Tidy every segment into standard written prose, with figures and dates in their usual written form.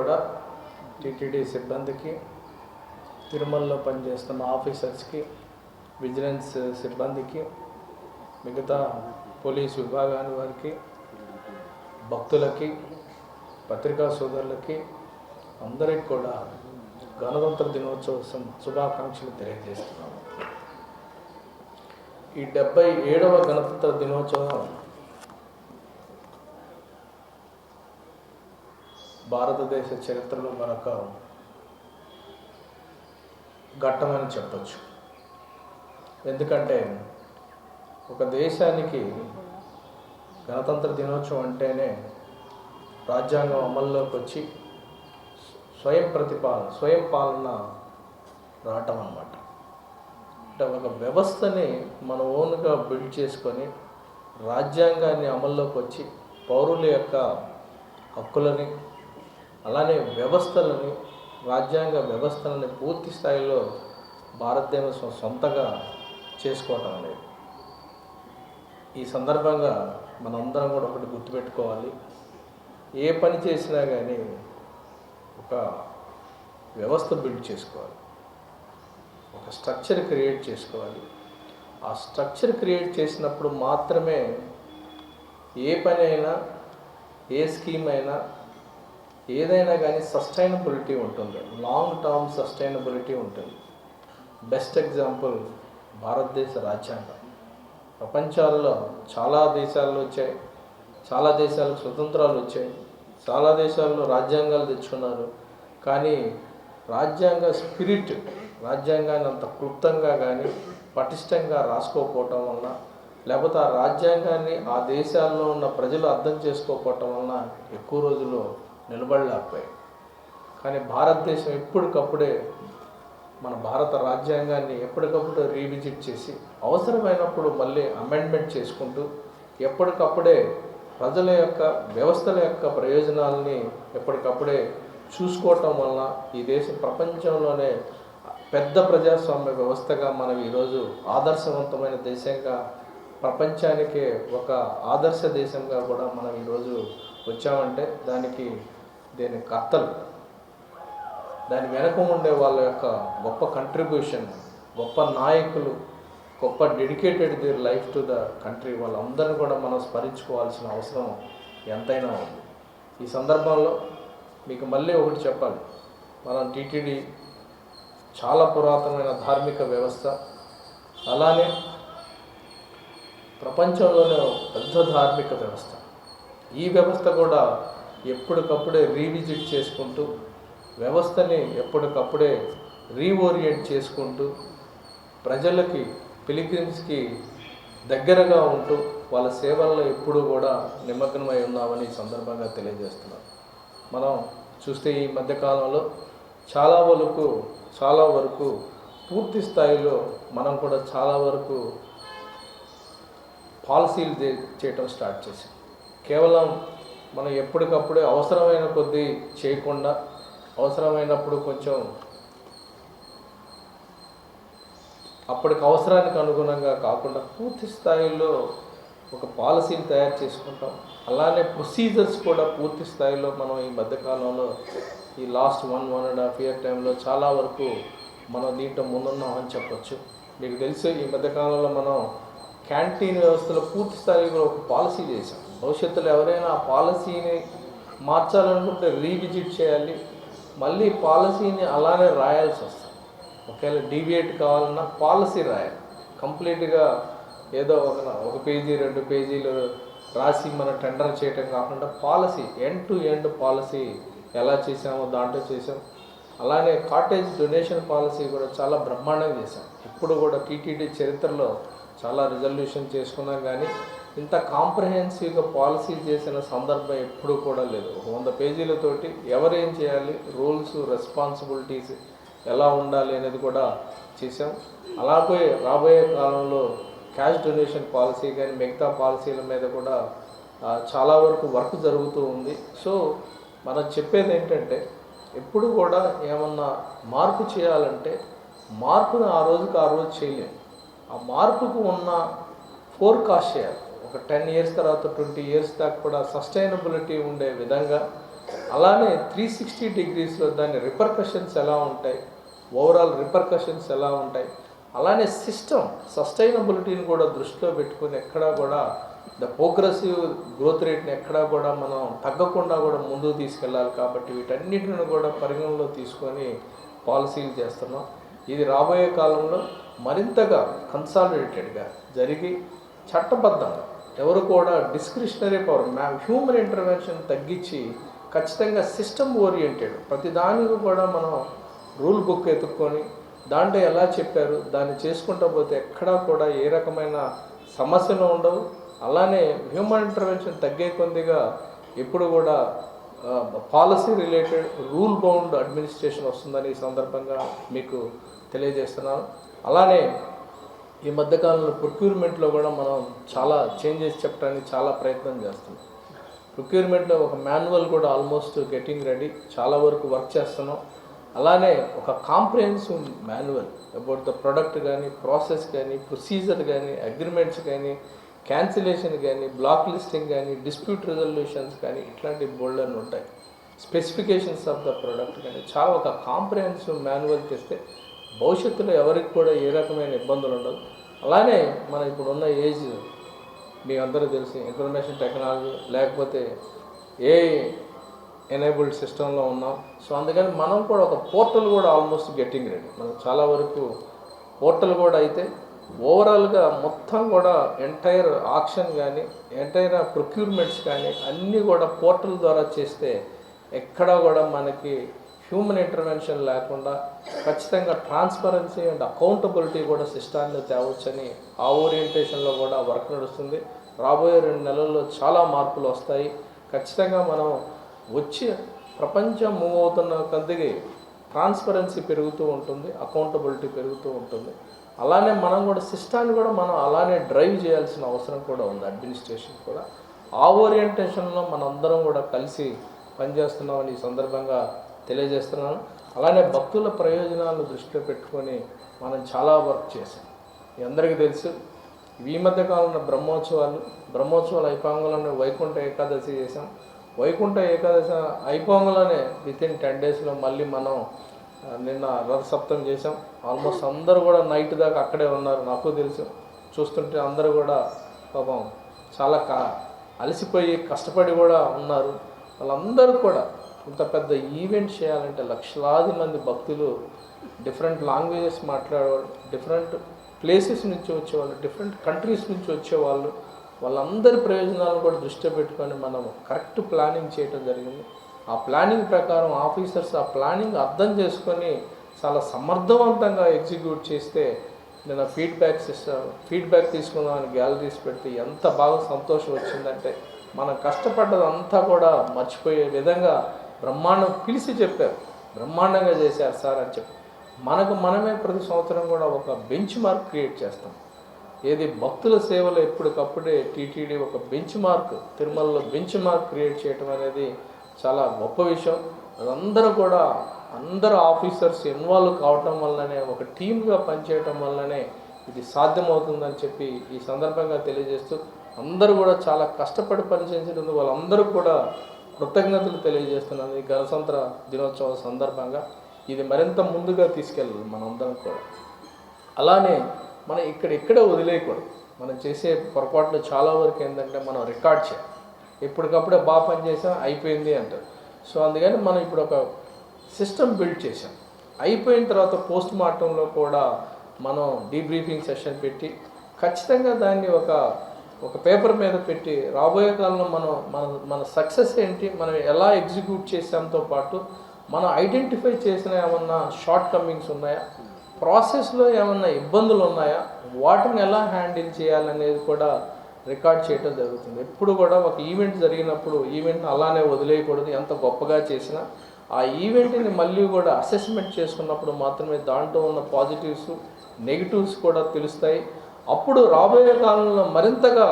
కూడా టీటీడీ సిబ్బందికి, తిరుమలలో పనిచేస్తున్న ఆఫీసర్స్కి, విజిలెన్స్ సిబ్బందికి, మిగతా పోలీసు విభాగాన్ని వారికి, భక్తులకి, పత్రికా సోదరులకి అందరికి కూడా గణతంత్ర దినోత్సవం శుభాకాంక్షలు తెలియజేస్తున్నాము. ఈ 77వ గణతంత్ర దినోత్సవం భారతదేశ చరిత్రలో మరొక ఘట్టమని చెప్పచ్చు. ఎందుకంటే ఒక దేశానికి గణతంత్ర దినోత్సవం అంటేనే రాజ్యాంగం అమల్లోకి వచ్చి స్వయం పాలన రావటం అన్నమాట. అంటే ఒక వ్యవస్థని మన ఓన్గా బిల్డ్ చేసుకొని రాజ్యాంగాన్ని అమల్లోకి వచ్చి పౌరుల యొక్క హక్కులని, అలానే వ్యవస్థలని, రాజ్యాంగ వ్యవస్థలని పూర్తి స్థాయిలో భారతదేశం సొంతగా చేసుకోవటం అనేది. ఈ సందర్భంగా మనందరం కూడా ఒకటి గుర్తుపెట్టుకోవాలి. ఏ పని చేసినా కానీ ఒక వ్యవస్థ బిల్డ్ చేసుకోవాలి, ఒక స్ట్రక్చర్ క్రియేట్ చేసుకోవాలి. ఆ స్ట్రక్చర్ క్రియేట్ చేసినప్పుడు మాత్రమే ఏ పని అయినా, ఏ స్కీమ్ అయినా, ఏదైనా కానీ సస్టైనబిలిటీ ఉంటుంది, లాంగ్ టర్మ్ సస్టైనబిలిటీ ఉంటుంది. బెస్ట్ ఎగ్జాంపుల్ భారతదేశ రాజ్యాంగం. ప్రపంచాల్లో చాలా దేశాల్లో వచ్చాయి, చాలా దేశాలకు స్వతంత్రాలు వచ్చాయి, చాలా దేశాల్లో రాజ్యాంగాలు తెచ్చుకున్నారు. కానీ రాజ్యాంగ స్పిరిట్, రాజ్యాంగాన్ని అంత క్లుప్తంగా కానీ పటిష్టంగా రాసుకోకపోవటం వలన, లేకపోతే ఆ రాజ్యాంగాన్ని ఆ దేశాల్లో ఉన్న ప్రజలు అర్థం చేసుకోకపోవటం వలన ఎక్కువ రోజులు నిలబడలేకపోయాయి. కానీ భారతదేశం ఎప్పటికప్పుడే మన భారత రాజ్యాంగాన్ని ఎప్పటికప్పుడు రీవిజిట్ చేసి అవసరమైనప్పుడు మళ్ళీ అమెండ్మెంట్ చేసుకుంటూ ఎప్పటికప్పుడే ప్రజల యొక్క, వ్యవస్థల యొక్క ప్రయోజనాలని ఎప్పటికప్పుడే చూసుకోవటం వలన ఈ దేశం ప్రపంచంలోనే పెద్ద ప్రజాస్వామ్య వ్యవస్థగా మనం ఈరోజు ఆదర్శవంతమైన దేశంగా, ప్రపంచానికే ఒక ఆదర్శ దేశంగా కూడా మనం ఈరోజు వచ్చామంటే దీని కర్తలు, దాని వెనక ఉండే వాళ్ళ యొక్క గొప్ప కంట్రిబ్యూషన్, గొప్ప నాయకులు, గొప్ప dedicated their life to the country, వాళ్ళందరినీ కూడా మనం స్మరించుకోవాల్సిన అవసరం ఎంతైనా ఉంది. ఈ సందర్భంలో మీకు మళ్ళీ ఒకటి చెప్పాలి. మనం టీటీడీ చాలా పురాతనమైన ధార్మిక వ్యవస్థ, అలానే ప్రపంచంలోనే పెద్ద ధార్మిక వ్యవస్థ. ఈ వ్యవస్థ కూడా ఎప్పటికప్పుడే రీవిజిట్ చేసుకుంటూ, వ్యవస్థని ఎప్పటికప్పుడే రీఓరియంట్ చేసుకుంటూ, ప్రజలకి, పిలిగ్రిమ్స్కి దగ్గరగా ఉంటూ వాళ్ళ సేవల్లో ఎప్పుడూ కూడా నిమగ్నమై ఉన్నామని ఈ సందర్భంగా తెలియజేస్తున్నాం. మనం చూస్తే ఈ మధ్యకాలంలో చాలా వరకు పూర్తి స్థాయిలో మనం కూడా చాలా వరకు పాలసీలు చేయటం స్టార్ట్ చేసాం. కేవలం మనం ఎప్పటికప్పుడే అవసరమైన కొద్దీ చేయకుండా, అవసరమైనప్పుడు కొంచెం అప్పటికి అవసరానికి అనుగుణంగా కాకుండా పూర్తి స్థాయిలో ఒక పాలసీని తయారు చేసుకుంటాం. అలానే ప్రొసీజర్స్ కూడా పూర్తి స్థాయిలో మనం ఈ మధ్యకాలంలో, ఈ లాస్ట్ 1.5 year టైంలో చాలా వరకు మనం దీంట్లో ముందున్నామని చెప్పొచ్చు. మీకు తెలుసు, ఈ మధ్యకాలంలో మనం క్యాంటీన్ వ్యవస్థలో పూర్తి స్థాయిలో ఒక పాలసీ చేసాం. భవిష్యత్తులో ఎవరైనా ఆ పాలసీని మార్చాలనుకుంటే రీవిజిట్ చేయాలి, మళ్ళీ పాలసీని అలానే రాయాల్సి వస్తుంది. ఒకవేళ డీవియేట్ కావాలన్నా పాలసీ రాయాలి. కంప్లీట్గా ఏదో ఒక పేజీ 2 పేజీలు రాసి మనం టెండర్ చేయటం కాకుండా policy, end to end policy ఎలా చేసామో దాంట్లో చేసాం. అలానే కాటేజ్ డొనేషన్ పాలసీ కూడా చాలా బ్రహ్మాండంగా చేసాం. ఇప్పుడు కూడా టీటీడీ చరిత్రలో చాలా రిజల్యూషన్ చేసుకున్నాం, కానీ ఇంత కాంప్రహెన్సివ్గా పాలసీ చేసిన సందర్భం ఎప్పుడూ కూడా లేదు. 100 పేజీలతోటి ఎవరేం చేయాలి, రూల్స్, రెస్పాన్సిబిలిటీస్ ఎలా ఉండాలి అనేది కూడా చేసాం. అలాగే రాబోయే కాలంలో క్యాష్ డొనేషన్ పాలసీ కానీ మిగతా పాలసీల మీద కూడా చాలా వరకు వర్క్ జరుగుతూ ఉంది. సో మనం చెప్పేది ఏంటంటే, ఎప్పుడు కూడా ఏమన్నా మార్పు చేయాలంటే మార్పును ఆ రోజుకి ఆ రోజు చేయలేము. ఆ మార్పుకు ఉన్న ఫోర్కాస్ట్ చేయాలి. ఒక 10 years తర్వాత 20 years దాకా కూడా సస్టైనబిలిటీ ఉండే విధంగా అలానే 360 డిగ్రీస్లో దాని రిపర్కషన్స్ ఎలా ఉంటాయి, ఓవరాల్ రిపర్కషన్స్ ఎలా ఉంటాయి, అలానే సిస్టమ్ సస్టైనబిలిటీని కూడా దృష్టిలో పెట్టుకుని ఎక్కడా కూడా ద ప్రోగ్రెసివ్ గ్రోత్ రేట్ని ఎక్కడా కూడా మనం తగ్గకుండా కూడా ముందుకు తీసుకెళ్ళాలి. కాబట్టి వీటన్నిటిని కూడా పరిగణలో తీసుకొని పాలసీలు చేస్తున్నాం. ఇది రాబోయే కాలంలో మరింతగా కన్సాలిడేటెడ్గా జరిగి చట్టబద్ధంగా ఎవరు కూడా డిస్క్రిషనరీ పవర్ హ్యూమన్ ఇంటర్వెన్షన్ తగ్గించి ఖచ్చితంగా సిస్టమ్ ఓరియంటెడ్ ప్రతిదానికి కూడా మనం రూల్ బుక్ ఎత్తుక్కొని దాంట్లో ఎలా చెప్పారు దాన్ని చేసుకుంటూ పోతే ఎక్కడా కూడా ఏ రకమైన సమస్యలు ఉండవు. అలానే హ్యూమన్ ఇంటర్వెన్షన్ తగ్గే కొద్దిగా ఎప్పుడు కూడా policy related rule bound administration వస్తుందని ఈ సందర్భంగా మీకు తెలియజేస్తున్నాను. అలానే ఈ మధ్యకాలంలో ప్రొక్యూర్మెంట్లో కూడా మనం చాలా చేంజెస్ చెప్పడానికి చాలా ప్రయత్నం చేస్తున్నాం. ప్రొక్యూర్మెంట్లో ఒక మాన్యువల్ కూడా ఆల్మోస్ట్ గెటింగ్ రెడీ, చాలా వరకు వర్క్ చేస్తున్నాం. అలానే ఒక comprehensive manual about the product కానీ, ప్రాసెస్ కానీ, ప్రొసీజర్ కానీ, అగ్రిమెంట్స్ కానీ, క్యాన్సిలేషన్ కానీ, బ్లాక్ లిస్టింగ్ కానీ, డిస్ప్యూట్ రిజల్యూషన్స్ కానీ, ఇట్లాంటి బోల్డ్ అని ఉంటాయి. స్పెసిఫికేషన్స్ ఆఫ్ ద ప్రోడక్ట్ కానీ చాలా ఒక కాంప్రిహెన్సివ్ మాన్యువల్ తెస్తే భవిష్యత్తులో ఎవరికి కూడా ఏ రకమైన ఇబ్బందులు ఉండదు. అలానే మన ఇప్పుడున్న ఏజ్ మీ అందరూ తెలిసి ఇన్ఫర్మేషన్ టెక్నాలజీ లేకపోతే ఏ ఎనేబుల్డ్ సిస్టంలో ఉన్నాం. సో అందుకని మనం కూడా ఒక పోర్టల్ కూడా ఆల్మోస్ట్ గెట్టింగ్ రెడీ. మనం చాలా వరకు పోర్టల్ కూడా అయితే ఓవరాల్గా మొత్తం కూడా ఎంటైర్ ఆక్షన్ కానీ ఎంటైర్ ప్రొక్యూర్మెంట్స్ కానీ అన్నీ కూడా పోర్టల్ ద్వారా చేస్తే ఎక్కడా కూడా మనకి హ్యూమన్ ఇంటర్వెన్షన్ లేకుండా ఖచ్చితంగా ట్రాన్స్పరెన్సీ అండ్ అకౌంటబిలిటీ కూడా సిస్టాన్ని తేవచ్చని ఆ ఓరియంటేషన్లో కూడా వర్క్ నడుస్తుంది. రాబోయే 2 నెలల్లో చాలా మార్పులు వస్తాయి. ఖచ్చితంగా మనం వచ్చి ప్రపంచం మూవ్ అవుతున్న కొద్దిగా ట్రాన్స్పరెన్సీ పెరుగుతూ ఉంటుంది, అకౌంటబిలిటీ పెరుగుతూ ఉంటుంది. అలానే మనం కూడా సిస్టాన్ని కూడా మనం అలానే డ్రైవ్ చేయాల్సిన అవసరం కూడా ఉంది. అడ్మినిస్ట్రేషన్ కూడా ఆ ఓరియంటేషన్లో మనందరం కూడా కలిసి పనిచేస్తున్నామని ఈ సందర్భంగా తెలియజేస్తున్నాను. అలానే భక్తుల ప్రయోజనాలను దృష్టిలో పెట్టుకొని మనం చాలా వర్క్ చేసాం. మీ అందరికీ తెలుసు ఈ మధ్యకాలంలో బ్రహ్మోత్సవాలు అయిపోగానే వైకుంఠ ఏకాదశి చేసాం. వైకుంఠ ఏకాదశి అయిపోగానే వితిన్ 10 డేస్లో మళ్ళీ మనం నిన్న రథసప్తమి చేసాం. ఆల్మోస్ట్ అందరూ కూడా నైట్ దాకా అక్కడే ఉన్నారు. నాకు తెలుసు, చూస్తుంటే అందరూ కూడా పాపం చాలా అలసిపోయి కష్టపడి కూడా ఉన్నారు. వాళ్ళందరూ కూడా ఇంత పెద్ద ఈవెంట్ చేయాలంటే లక్షలాది మంది భక్తులు, డిఫరెంట్ లాంగ్వేజెస్ మాట్లాడేవాళ్ళు, డిఫరెంట్ ప్లేసెస్ నుంచి వచ్చేవాళ్ళు, డిఫరెంట్ కంట్రీస్ నుంచి వచ్చేవాళ్ళు, వాళ్ళందరి ప్రయోజనాలను కూడా దృష్టిలో పెట్టుకొని మనం కరెక్ట్ ప్లానింగ్ చేయడం జరిగింది. ఆ ప్లానింగ్ ప్రకారం ఆఫీసర్స్ ఆ ప్లానింగ్ అర్థం చేసుకొని చాలా సమర్థవంతంగా ఎగ్జిక్యూట్ చేస్తే నేను ఫీడ్బ్యాక్ తీసుకుందామని గ్యాలరీస్ పెడితే ఎంత బాగా సంతోషం వచ్చిందంటే మనం కష్టపడ్డదంతా కూడా మర్చిపోయే విధంగా బ్రహ్మాండం పిలిచి చెప్పారు, బ్రహ్మాండంగా చేశారు సార్ అని చెప్పి మనమే ప్రతి సంవత్సరం కూడా ఒక బెంచ్ మార్క్ క్రియేట్ చేస్తాం. ఏది భక్తుల సేవలు ఎప్పటికప్పుడే టీటీడీ ఒక బెంచ్ మార్క్, తిరుమలలో బెంచ్ మార్క్ క్రియేట్ చేయడం అనేది చాలా గొప్ప విషయం. అందరూ ఆఫీసర్స్ ఇన్వాల్వ్ కావటం వల్లనే, ఒక టీమ్గా పనిచేయటం వల్లనే ఇది సాధ్యమవుతుందని చెప్పి ఈ సందర్భంగా తెలియజేస్తూ అందరూ కూడా చాలా కష్టపడి పనిచేసినందుకు వాళ్ళందరూ కూడా కృతజ్ఞతలు తెలియజేస్తున్నాను. ఈ గణతంత్ర దినోత్సవం సందర్భంగా ఇది మరింత ముందుగా తీసుకెళ్ళాలి మనందరం కూడా. అలానే మనం ఇక్కడే వదిలేయకూడదు. మనం చేసే పొరపాట్లు చాలా వరకు ఏంటంటే మనం రికార్డ్ చేయాలి. ఎప్పటికప్పుడే బాగా పనిచేసాం అయిపోయింది అంటారు. సో అందుకని మనం ఇప్పుడు ఒక సిస్టమ్ బిల్డ్ చేసాం. అయిపోయిన తర్వాత పోస్ట్ మార్టంలో కూడా మనం డీబ్రీఫింగ్ సెషన్ పెట్టి ఖచ్చితంగా దాన్ని ఒక పేపర్ మీద పెట్టి రాబోయే కాలంలో మన సక్సెస్ ఏంటి, మనం ఎలా ఎగ్జిక్యూట్ చేసాంతో పాటు మనం ఐడెంటిఫై చేసిన ఏమన్నా షార్ట్ కమింగ్స్ ఉన్నాయా, ప్రాసెస్లో ఏమన్నా ఇబ్బందులు ఉన్నాయా, వాటిని ఎలా హ్యాండిల్ చేయాలనేది కూడా రికార్డ్ చేయడం జరుగుతుంది. ఎప్పుడు కూడా ఒక ఈవెంట్ జరిగినప్పుడు ఈవెంట్ని అలానే వదిలేయకూడదు. ఎంత గొప్పగా చేసినా ఆ ఈవెంట్ని మళ్ళీ కూడా అసెస్మెంట్ చేసుకున్నప్పుడు మాత్రమే దాంట్లో ఉన్న పాజిటివ్స్ నెగిటివ్స్ కూడా తెలుస్తాయి. అప్పుడు రాబోయే కాలంలో మరింతగా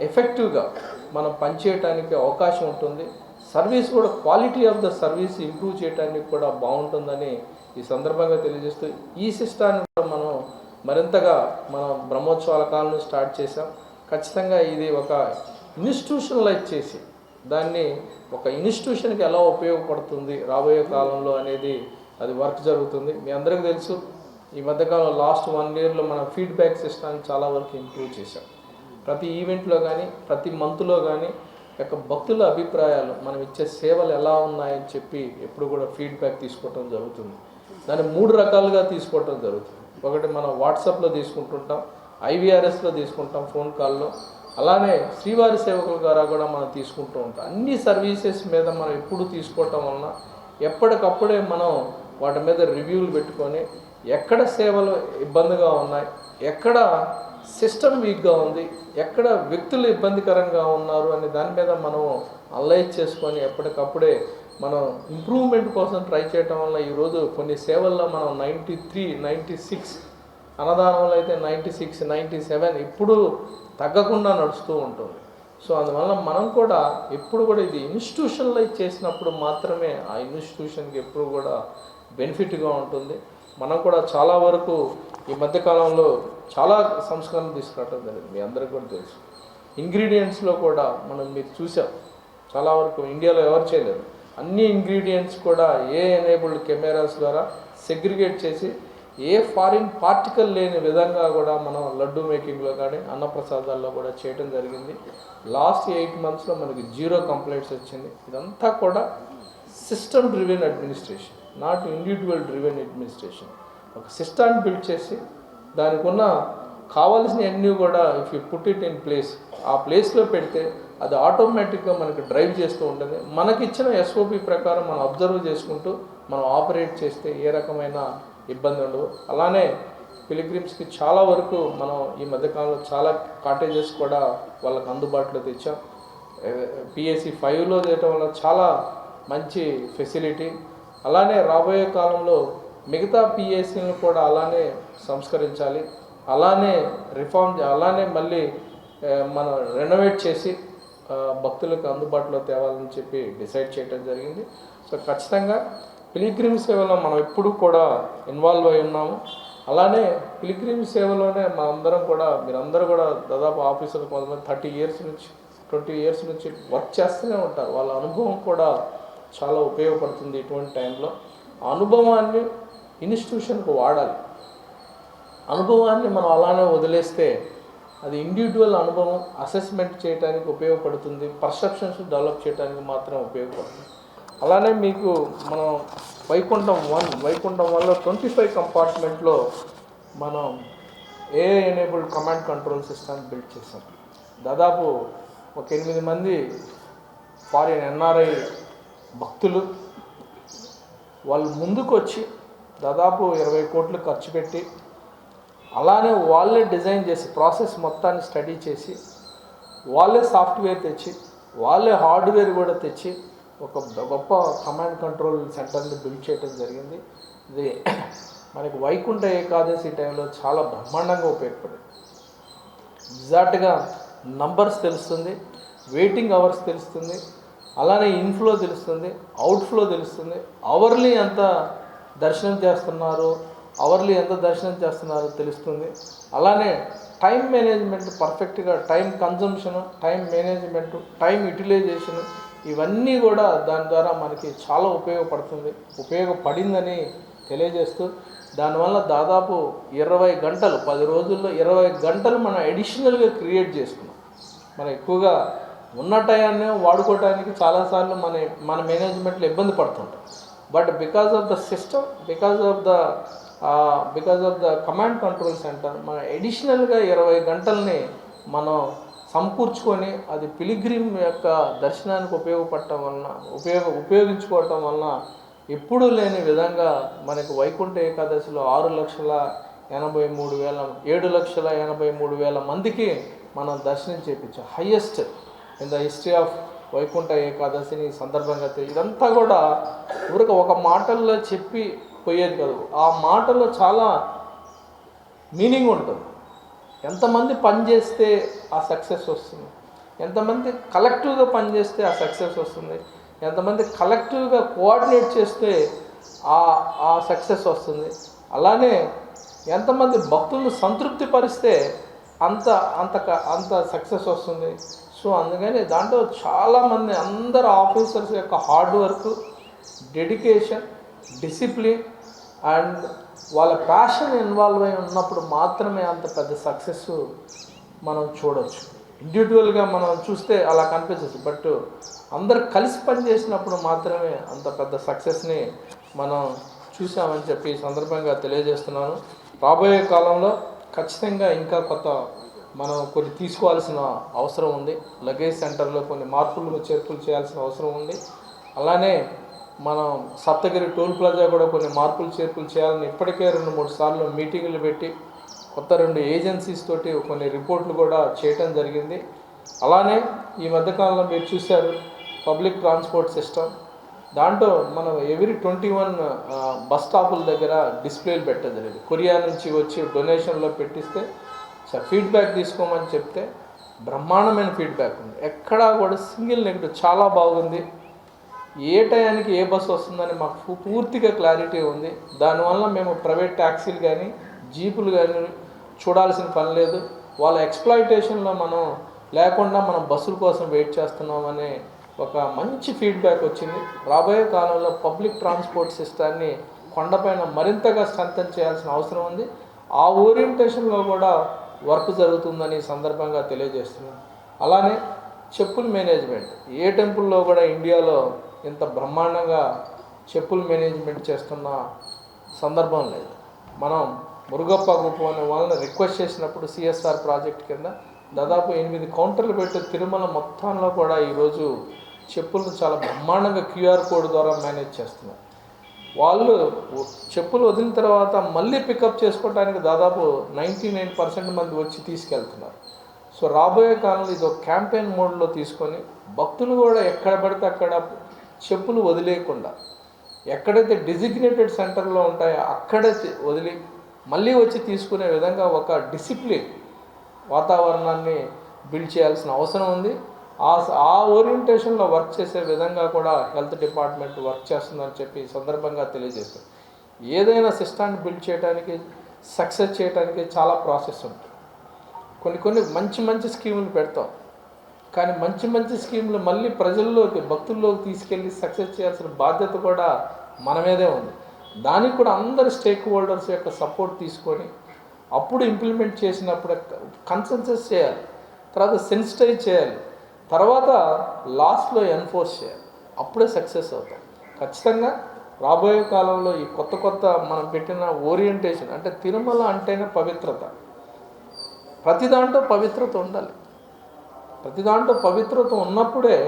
ఎఫెక్టివ్గా మనం పనిచేయడానికి అవకాశం ఉంటుంది. సర్వీస్ కూడా quality of the service improve చేయడానికి కూడా బాగుంటుందని ఈ సందర్భంగా తెలియజేస్తూ ఈ సిస్టాన్ని కూడా మనం మరింతగా మనం బ్రహ్మోత్సవాల కాలం స్టార్ట్ చేసాం. ఖచ్చితంగా ఇది ఒక ఇన్స్టిట్యూషనలైజ్ చేసి దాన్ని ఒక ఇన్స్టిట్యూషన్కి ఎలా ఉపయోగపడుతుంది రాబోయే కాలంలో అనేది అది వర్క్ జరుగుతుంది. మీ అందరికీ తెలుసు, ఈ మధ్యకాలం లాస్ట్ 1 yearలో మన ఫీడ్బ్యాక్ సిస్టమ్ చాలా వరకు ఇంప్రూవ్ చేశాం. ప్రతి ఈవెంట్లో కానీ ప్రతి మంత్లో కానీ యొక్క భక్తుల అభిప్రాయాలు, మనం ఇచ్చే సేవలు ఎలా ఉన్నాయని చెప్పి ఎప్పుడు కూడా ఫీడ్బ్యాక్ తీసుకోవటం జరుగుతుంది. దాన్ని 3 రకాలుగా తీసుకోవటం జరుగుతుంది. ఒకటి మనం వాట్సాప్లో తీసుకుంటుంటాం, IVRSలో తీసుకుంటాం, ఫోన్ కాల్లో, అలానే శ్రీవారి సేవకుల ద్వారా కూడా మనం తీసుకుంటూ ఉంటాం. అన్ని సర్వీసెస్ మీద మనం ఎప్పుడు తీసుకోవటం వలన ఎప్పటికప్పుడే మనం వాటి మీద రివ్యూలు పెట్టుకొని ఎక్కడ సేవలు ఇబ్బందిగా ఉన్నాయి, ఎక్కడ సిస్టమ్ వీక్గా ఉంది, ఎక్కడ వ్యక్తులు ఇబ్బందికరంగా ఉన్నారు అనే దాని మీద మనం అనలైజ్ చేసుకొని ఎప్పటికప్పుడే మనం ఇంప్రూవ్మెంట్ కోసం ట్రై చేయటం వల్ల ఈరోజు కొన్ని సేవల్లో మనం 93, 96, అన్నదానంలో అయితే 96, 97 ఎప్పుడు తగ్గకుండా నడుస్తూ ఉంటుంది. సో అందువల్ల మనం కూడా ఎప్పుడు కూడా ఇది ఇన్స్టిట్యూషనలైజ్ చేసినప్పుడు మాత్రమే ఆ ఇన్స్టిట్యూషన్కి ఎప్పుడు కూడా బెనిఫిట్గా ఉంటుంది. మనం కూడా చాలా వరకు ఈ మధ్యకాలంలో చాలా సంస్కరణ తీసుకురావడం జరిగింది. మీ అందరికీ కూడా తెలుసు. ఇంగ్రీడియంట్స్లో కూడా మీరు చూసాం, చాలా వరకు ఇండియాలో ఎవరు చేయలేదు. అన్ని ఇంగ్రీడియంట్స్ కూడా ఎనేబుల్డ్ కెమెరాస్ ద్వారా సెగ్రిగేట్ చేసి ఏ ఫారిన్ పార్టికల్ లేని విధంగా కూడా మనం లడ్డు మేకింగ్లో కానీ అన్నప్రసాదాల్లో కూడా చేయడం జరిగింది. లాస్ట్ 8 monthsలో మనకి 0 కంప్లైంట్స్ వచ్చింది. ఇదంతా కూడా system driven administration, not individual driven administration. ఒక సిస్టాన్ని బిల్డ్ చేసి దానికి ఉన్న కావాల్సినవన్నీ కూడా if you put it in place, ఆ ప్లేస్లో పెడితే అది ఆటోమేటిక్గా మనకి డ్రైవ్ చేస్తూ ఉంటుంది. మనకిచ్చిన SOP ప్రకారం మనం అబ్జర్వ్ చేసుకుంటూ మనం ఆపరేట్ చేస్తే ఏ రకమైన ఇబ్బంది ఉండదు. అలానే పిలిగ్రిమ్స్కి చాలా వరకు మనం ఈ మధ్యకాలంలో చాలా కాటేజెస్ కూడా వాళ్ళకి అందుబాటులో తెచ్చాం. PAC 5లో చేయటం వల్ల చాలా మంచి ఫెసిలిటీ. అలానే రాబోయే కాలంలో మిగతా PACలను కూడా అలానే సంస్కరించాలి, అలానే అలానే మళ్ళీ మనం రెనోవేట్ చేసి భక్తులకు అందుబాటులో తేవాలని చెప్పి డిసైడ్ చేయడం జరిగింది. సో ఖచ్చితంగా పిలిగ్రిమ్ సేవలో మనం ఎప్పుడు కూడా ఇన్వాల్వ్ అయి ఉన్నాము. అలానే పిలిగ్రిమ్ సేవలోనే మనందరం కూడా, మీరందరూ కూడా దాదాపు ఆఫీసర్లు కొంతమంది 30 years నుంచి 20 years నుంచి వర్క్ చేస్తూనే ఉంటారు. వాళ్ళ అనుభవం కూడా చాలా ఉపయోగపడుతుంది ఇటువంటి టైంలో. ఆ అనుభవాన్ని ఇన్స్టిట్యూషన్కు వాడాలి. అనుభవాన్ని మనం అలానే వదిలేస్తే అది ఇండివిజువల్ అనుభవం అసెస్మెంట్ చేయడానికి ఉపయోగపడుతుంది, పర్సెప్షన్స్ డెవలప్ చేయడానికి మాత్రం ఉపయోగపడుతుంది. అలానే మీకు మనం వైకుంఠం 1లో 25 కంపార్ట్మెంట్లో మనం enabled command control system build చేసాం. దాదాపు ఒక 8 మంది ఫారిన్ NRI భక్తులు వాళ్ళు ముందుకు వచ్చి దాదాపు 20 కోట్లు ఖర్చు పెట్టి అలానే వాళ్ళే డిజైన్ చేసి ప్రాసెస్ మొత్తాన్ని స్టడీ చేసి వాళ్ళే సాఫ్ట్వేర్ తెచ్చి వాళ్ళే హార్డ్వేర్ కూడా తెచ్చి ఒక గొప్ప కమాండ్ కంట్రోల్ సెంటర్ని బిల్డ్ చేయడం జరిగింది. ఇది మనకి వైకుంఠ ఏకాదశి టైంలో చాలా బ్రహ్మాండంగా ఉపయోగపడింది. ఎగ్జాక్ట్గా నంబర్స్ తెలుస్తుంది, వెయిటింగ్ అవర్స్ తెలుస్తుంది, అలానే ఇన్ఫ్లో తెలుస్తుంది, అవుట్ఫ్లో తెలుస్తుంది, అవర్లీ ఎంత దర్శనం చేస్తున్నారో తెలుస్తుంది. అలానే టైం మేనేజ్మెంట్ పర్ఫెక్ట్గా, time consumption, time management, time utilisation, ఇవన్నీ కూడా దాని ద్వారా మనకి చాలా ఉపయోగపడిందని తెలియజేస్తూ, దానివల్ల దాదాపు 20 గంటలు 10 రోజుల్లో 20 గంటలు మనం అడిషనల్గా క్రియేట్ చేసుకున్నాం. మనం ఎక్కువగా ఉన్న టైంనే వాడుకోవడానికి చాలాసార్లు మన మేనేజ్మెంట్లో ఇబ్బంది పడుతుంటాం. But because of the system, because of the command control center మన అడిషనల్గా 20 గంటల్ని మనం సమకూర్చుకొని అది పిలిగ్రిమ్ యొక్క దర్శనానికి ఉపయోగించుకోవటం వలన ఎప్పుడూ లేని విధంగా మనకు వైకుంఠ ఏకాదశిలో 7,83,000 మందికి మనం దర్శనం చేయించాం. Highest in the history of Vaikuntha ఏకాదశిని సందర్భంగా ఇదంతా కూడా ఊరికి ఒక మాటల్లో చెప్పి పోయేది కాదు. ఆ మాటల్లో చాలా మీనింగ్ ఉంటుంది. ఎంతమంది పనిచేస్తే ఆ సక్సెస్ వస్తుంది, ఎంతమంది కలెక్టివ్గా పనిచేస్తే ఆ సక్సెస్ వస్తుంది, ఎంతమంది కలెక్టివ్గా కోఆర్డినేట్ చేస్తే ఆ సక్సెస్ వస్తుంది, అలానే ఎంతమంది భక్తులను సంతృప్తి పరిస్తే అంత సక్సెస్ వస్తుంది. సో అందుకని దాంట్లో చాలామంది అందరు ఆఫీసర్స్ యొక్క hard work, dedication, discipline and వాళ్ళ ప్యాషన్ ఇన్వాల్వ్ అయి ఉన్నప్పుడు మాత్రమే అంత పెద్ద సక్సెస్ మనం చూడవచ్చు. ఇండివిజువల్గా మనం చూస్తే అలా కనిపించచ్చు, బట్ అందరు కలిసి పనిచేసినప్పుడు మాత్రమే అంత పెద్ద సక్సెస్ని మనం చూసామని చెప్పి ఈ సందర్భంగా తెలియజేస్తున్నాను. రాబోయే కాలంలో ఖచ్చితంగా ఇంకా కొత్త మనం కొన్ని తీసుకోవాల్సిన అవసరం ఉంది. లగేజ్ సెంటర్లో కొన్ని మార్పులు చేర్పులు చేయాల్సిన అవసరం ఉంది. అలానే మనం సప్తగిరి టోల్ ప్లాజా కూడా కొన్ని మార్పులు చేర్పులు చేయాలని ఇప్పటికే 2-3 సార్లు మీటింగులు పెట్టి కొత్త 2 ఏజెన్సీస్ తోటి కొన్ని రిపోర్ట్లు కూడా చేయటం జరిగింది. అలానే ఈ మధ్యకాలంలో మీరు చూశారు పబ్లిక్ ట్రాన్స్పోర్ట్ సిస్టమ్, దాంట్లో మనం ఎవ్రీ 21 బస్ స్టాపుల దగ్గర డిస్ప్లేలు పెట్టడం జరిగింది. కొరియా నుంచి వచ్చి డొనేషన్లో పెట్టిస్తే ఫీడ్బ్యాక్ తీసుకోమని చెప్తే బ్రహ్మాండమైన ఫీడ్బ్యాక్ ఉంది. ఎక్కడా కూడా సింగిల్ నెగిటివ్, చాలా బాగుంది, ఏ టయానికి ఏ బస్సు వస్తుందని మాకు పూర్తిగా క్లారిటీ ఉంది. దానివల్ల మేము ప్రైవేట్ ట్యాక్సీలు కానీ జీపులు కానీ చూడాల్సిన పని లేదు. వాళ్ళ ఎక్స్ప్లాయిటేషన్లో మనం లేకుండా మనం బస్సుల కోసం వెయిట్ చేస్తున్నామనే ఒక మంచి ఫీడ్బ్యాక్ వచ్చింది. రాబోయే కాలంలో పబ్లిక్ ట్రాన్స్పోర్ట్ సిస్టాన్ని కొండపైన మరింతగా స్ట్రెంథెన్ చేయాల్సిన అవసరం ఉంది. ఆ ఓరియంటేషన్లో కూడా వర్క్ జరుగుతుందని సందర్భంగా తెలియజేస్తున్నాను. అలానే చెప్పుల మేనేజ్మెంట్, ఏ టెంపుల్లో కూడా ఇండియాలో ఇంత బ్రహ్మాండంగా చెప్పుల మేనేజ్మెంట్ చేస్తున్న సందర్భం లేదు. మనం మురుగప్ప గుప్పు అనే వాళ్ళని రిక్వెస్ట్ చేసినప్పుడు సిఎస్ఆర్ ప్రాజెక్ట్ కింద దాదాపు 8 కౌంటర్లు పెట్టి తిరుమల మొత్తంలో కూడా ఈరోజు చెప్పులను చాలా బ్రహ్మాండంగా QR కోడ్ ద్వారా మేనేజ్ చేస్తున్నారు. వాళ్ళు చెప్పులు వదిలిన తర్వాత మళ్ళీ పికప్ చేసుకోవడానికి దాదాపు 99% మంది వచ్చి తీసుకెళ్తున్నారు. సో రాబోయే కాలంలో ఇది ఒక క్యాంపెయిన్ మోడ్లో తీసుకొని భక్తులు కూడా ఎక్కడ పడితే అక్కడ చెప్పులు వదిలేయకుండా ఎక్కడైతే డిజిగ్నేటెడ్ సెంటర్లో ఉంటాయో అక్కడే వదిలి మళ్ళీ వచ్చి తీసుకునే విధంగా ఒక డిసిప్లిన్ వాతావరణాన్ని బిల్డ్ చేయాల్సిన అవసరం ఉంది. ఆ ఓరియంటేషన్లో వర్క్ చేసే విధంగా కూడా హెల్త్ డిపార్ట్మెంట్ వర్క్ చేస్తుందని చెప్పి సందర్భంగా తెలియజేస్తాం. ఏదైనా సిస్టాన్ని బిల్డ్ చేయడానికి, సక్సెస్ చేయడానికి చాలా ప్రాసెస్ ఉంటుంది. కొన్ని మంచి స్కీములు పెడతాం, కానీ మంచి స్కీములు మళ్ళీ ప్రజల్లోకి, భక్తుల్లోకి తీసుకెళ్ళి సక్సెస్ చేయాల్సిన బాధ్యత కూడా మన మీదే ఉంది. దానికి కూడా అందరు స్టేక్ హోల్డర్స్ యొక్క సపోర్ట్ తీసుకొని అప్పుడు ఇంప్లిమెంట్ చేసినప్పుడు కన్సెన్సస్ చేయాలి, తర్వాత సెన్సిటైజ్ చేయాలి, తర్వాత లాస్ట్లో ఎన్ఫోర్స్ చేయాలి. అప్పుడే సక్సెస్ అవుతాం. ఖచ్చితంగా రాబోయే కాలంలో ఈ కొత్త మనం పెట్టిన ఓరియంటేషన్, అంటే తిరుమల అంటేనే పవిత్రత, ప్రతి దాంట్లో పవిత్రత ఉండాలి. ప్రతి దాంట్లో పవిత్రత ఉన్నప్పుడే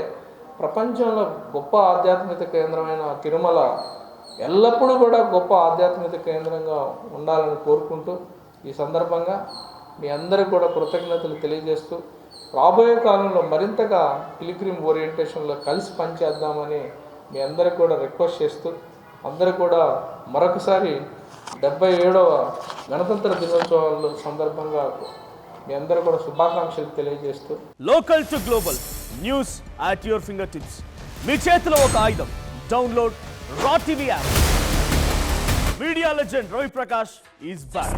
ప్రపంచంలో గొప్ప ఆధ్యాత్మిక కేంద్రమైన తిరుమల ఎల్లప్పుడూ కూడా గొప్ప ఆధ్యాత్మిక కేంద్రంగా ఉండాలని కోరుకుంటూ ఈ సందర్భంగా మీ అందరికీ కూడా కృతజ్ఞతలు తెలియజేస్తూ రాబోయే కాలంలో మరింతగా పిలిగ్రిమ్ ఓరియంటేషన్లో కలిసి పనిచేద్దామని మీ అందరికి కూడా రిక్వెస్ట్ చేస్తూ అందరూ కూడా మరొకసారి 77వ గణతంత్ర దినోత్సవాల సందర్భంగా మీ అందరూ కూడా శుభాకాంక్షలు తెలియజేస్తూ local to global news at your fingertips, మీ చేతిలో ఒక ఆయుధం. Download Raw TV app. Media legend Ravi Prakash is back.